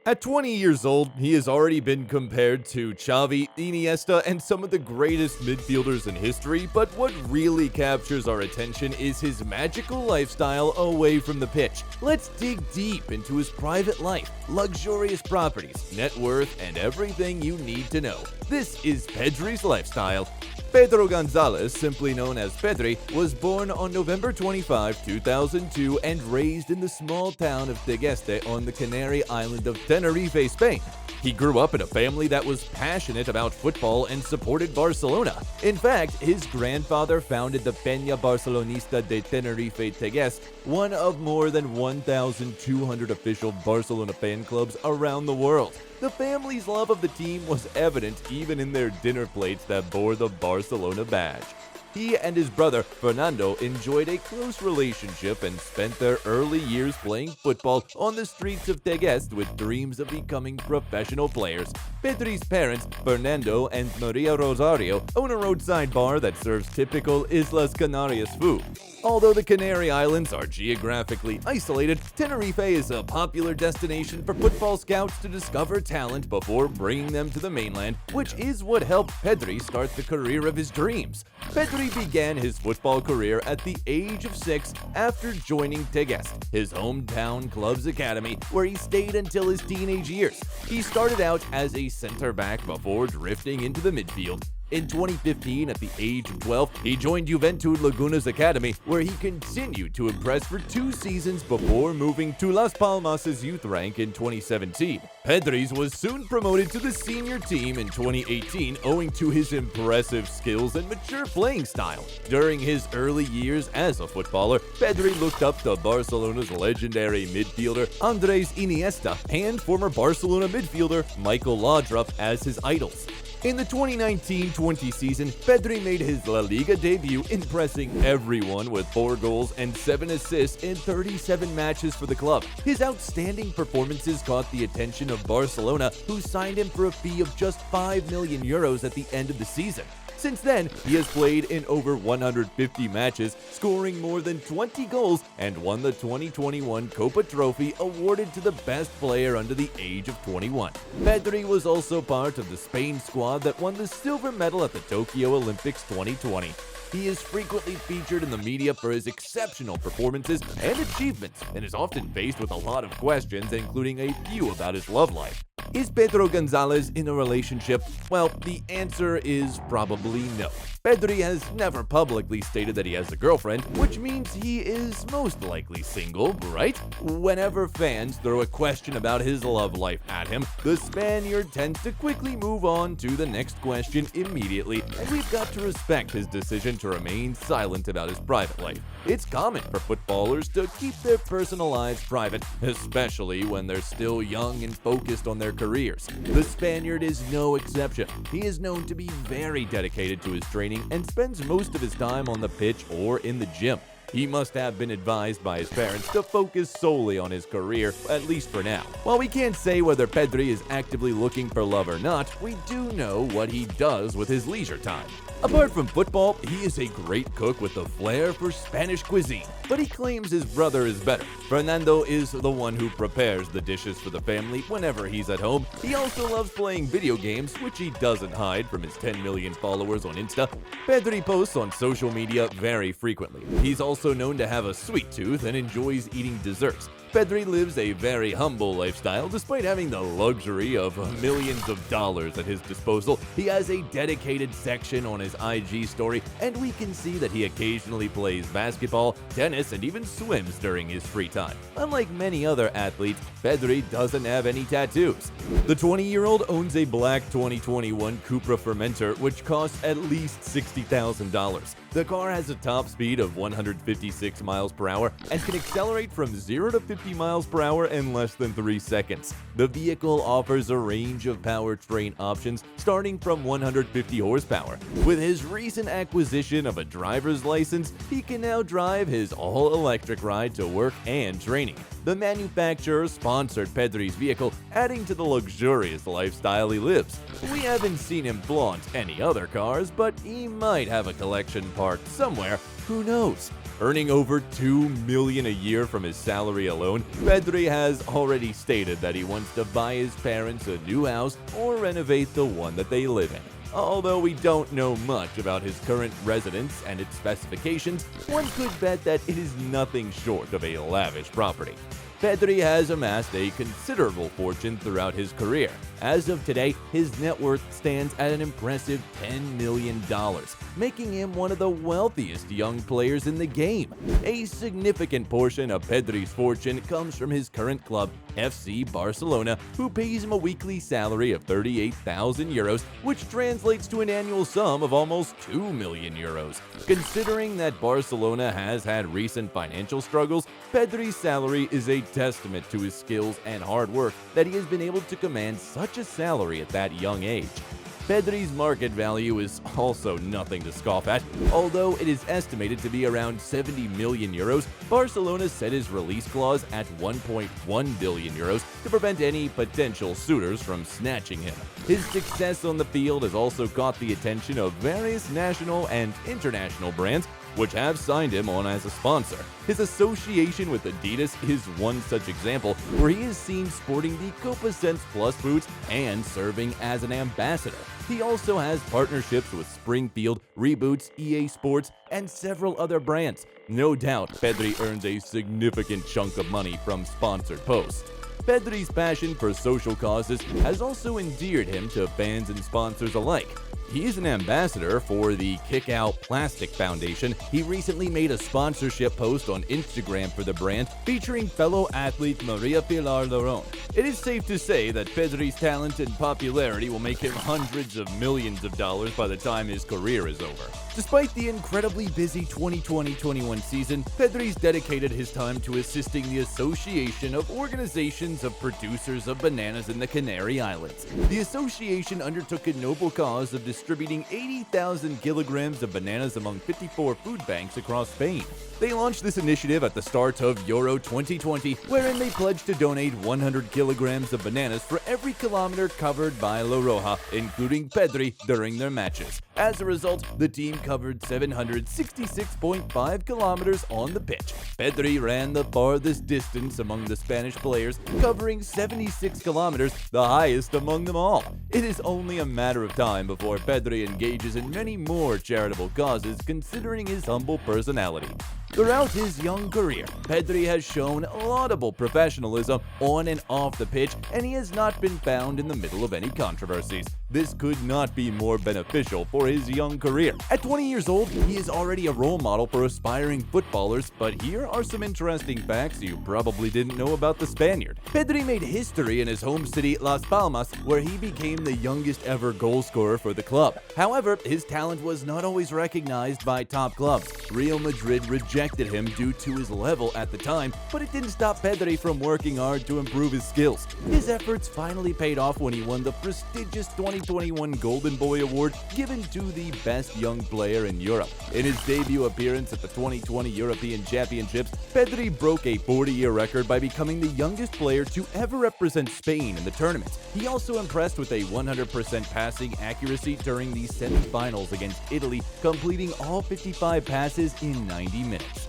At 20 years old, he has already been compared to Xavi, Iniesta, and some of the greatest midfielders in history, but what really captures our attention is his magical lifestyle away from the pitch. Let's dig deep into his private life, luxurious properties, net worth, and everything you need to know. This is Pedri's Lifestyle. Pedro Gonzalez, simply known as Pedri, was born on November 25, 2002 and raised in the small town of Tegueste on the Canary island of Tenerife, Spain. He grew up in a family that was passionate about football and supported Barcelona. In fact, his grandfather founded the Peña Barcelonista de Tenerife Tegueste, one of more than 1,200 official Barcelona fan clubs around the world. The family's love of the team was evident even in their dinner plates that bore the Barcelona badge. He and his brother, Fernando, enjoyed a close relationship and spent their early years playing football on the streets of Tegueste with dreams of becoming professional players. Pedri's parents, Fernando and Maria Rosario, own a roadside bar that serves typical Islas Canarias food. Although the Canary Islands are geographically isolated, Tenerife is a popular destination for football scouts to discover talent before bringing them to the mainland, which is what helped Pedri start the career of his dreams. Pedri began his football career at the age of 6 after joining Tegueste, his hometown club's academy, where he stayed until his teenage years. He started out as a center-back before drifting into the midfield. In 2015, at the age of 12, he joined Juventud Laguna's academy, where he continued to impress for 2 seasons before moving to Las Palmas' youth rank in 2017. Pedri was soon promoted to the senior team in 2018 owing to his impressive skills and mature playing style. During his early years as a footballer, Pedri looked up to Barcelona's legendary midfielder Andres Iniesta and former Barcelona midfielder Michael Laudrup as his idols. In the 2019-20 season, Pedri made his La Liga debut, impressing everyone with 4 goals and 7 assists in 37 matches for the club. His outstanding performances caught the attention of Barcelona, who signed him for a fee of just €5 million at the end of the season. Since then, he has played in over 150 matches, scoring more than 20 goals, and won the 2021 Copa Trophy awarded to the best player under the age of 21. Pedri was also part of the Spain squad that won the silver medal at the Tokyo Olympics 2020. He is frequently featured in the media for his exceptional performances and achievements, and is often faced with a lot of questions, including a few about his love life. Is Pedro Gonzalez in a relationship? Well, the answer is probably no. Pedri has never publicly stated that he has a girlfriend, which means he is most likely single, right? Whenever fans throw a question about his love life at him, the Spaniard tends to quickly move on to the next question immediately, and we've got to respect his decision to remain silent about his private life. It's common for footballers to keep their personal lives private, especially when they're still young and focused on their careers. The Spaniard is no exception. He is known to be very dedicated to his training and spends most of his time on the pitch or in the gym. He must have been advised by his parents to focus solely on his career, at least for now. While we can't say whether Pedri is actively looking for love or not, we do know what he does with his leisure time. Apart from football, he is a great cook with a flair for Spanish cuisine, but he claims his brother is better. Fernando is the one who prepares the dishes for the family whenever he's at home. He also loves playing video games, which he doesn't hide from his 10 million followers on Insta. Pedri posts on social media very frequently. He's also known to have a sweet tooth and enjoys eating desserts. Pedri lives a very humble lifestyle despite having the luxury of millions of dollars at his disposal. He has a dedicated section on his IG story, and we can see that he occasionally plays basketball, tennis, and even swims during his free time. Unlike many other athletes, Pedri doesn't have any tattoos. The 20-year-old owns a black 2021 Cupra Fermenter, which costs at least $60,000. The car has a top speed of 156 miles per hour and can accelerate from 0 to 50 miles per hour in less than 3 seconds. The vehicle offers a range of powertrain options starting from 150 horsepower. With his recent acquisition of a driver's license, he can now drive his all-electric ride to work and training. The manufacturer sponsored Pedri's vehicle, adding to the luxurious lifestyle he lives. We haven't seen him flaunt any other cars, but he might have a collection parked somewhere. Who knows? Earning over $2 million a year from his salary alone, Pedri has already stated that he wants to buy his parents a new house or renovate the one that they live in. Although we don't know much about his current residence and its specifications, one could bet that it is nothing short of a lavish property. Pedri has amassed a considerable fortune throughout his career. As of today, his net worth stands at an impressive $10 million, making him one of the wealthiest young players in the game. A significant portion of Pedri's fortune comes from his current club, FC Barcelona, who pays him a weekly salary of 38,000 euros, which translates to an annual sum of almost 2 million euros. Considering that Barcelona has had recent financial struggles, Pedri's salary is a testament to his skills and hard work that he has been able to command such a salary at that young age. Pedri's market value is also nothing to scoff at. Although it is estimated to be around 70 million euros, Barcelona set his release clause at 1.1 billion euros to prevent any potential suitors from snatching him. His success on the field has also caught the attention of various national and international brands, which have signed him on as a sponsor. His association with Adidas is one such example, where he is seen sporting the Copa Sense Plus boots and serving as an ambassador. He also has partnerships with Springfield, Reboots, EA Sports, and several other brands. No doubt, Pedri earns a significant chunk of money from sponsored posts. Pedri's passion for social causes has also endeared him to fans and sponsors alike. He is an ambassador for the Kick Out Plastic Foundation. He recently made a sponsorship post on Instagram for the brand featuring fellow athlete Maria Pilar Lerón. It is safe to say that Pedri's talent and popularity will make him hundreds of millions of dollars by the time his career is over. Despite the incredibly busy 2020-21 season, Pedri's dedicated his time to assisting the Association of Organizations of Producers of Bananas in the Canary Islands. The association undertook a noble cause of distributing 80,000 kilograms of bananas among 54 food banks across Spain. They launched this initiative at the start of Euro 2020, wherein they pledged to donate 100 kilograms of bananas for every kilometer covered by La Roja, including Pedri, during their matches. As a result, the team covered 766.5 kilometers on the pitch. Pedri ran the farthest distance among the Spanish players, covering 76 kilometers, the highest among them all. It is only a matter of time before Pedri engages in many more charitable causes, considering his humble personality. Throughout his young career, Pedri has shown laudable professionalism on and off the pitch, and he has not been found in the middle of any controversies. This could not be more beneficial for his young career. At 20 years old, he is already a role model for aspiring footballers, but here are some interesting facts you probably didn't know about the Spaniard. Pedri made history in his home city Las Palmas, where he became the youngest ever goal scorer for the club. However, his talent was not always recognized by top clubs. Real Madrid rejected him due to his level at the time, but it didn't stop Pedri from working hard to improve his skills. His efforts finally paid off when he won the prestigious 2021 Golden Boy Award given to the best young player in Europe. In his debut appearance at the 2020 European Championships, Pedri broke a 40-year record by becoming the youngest player to ever represent Spain in the tournament. He also impressed with a 100% passing accuracy during the semi-finals against Italy, completing all 55 passes in 90 minutes.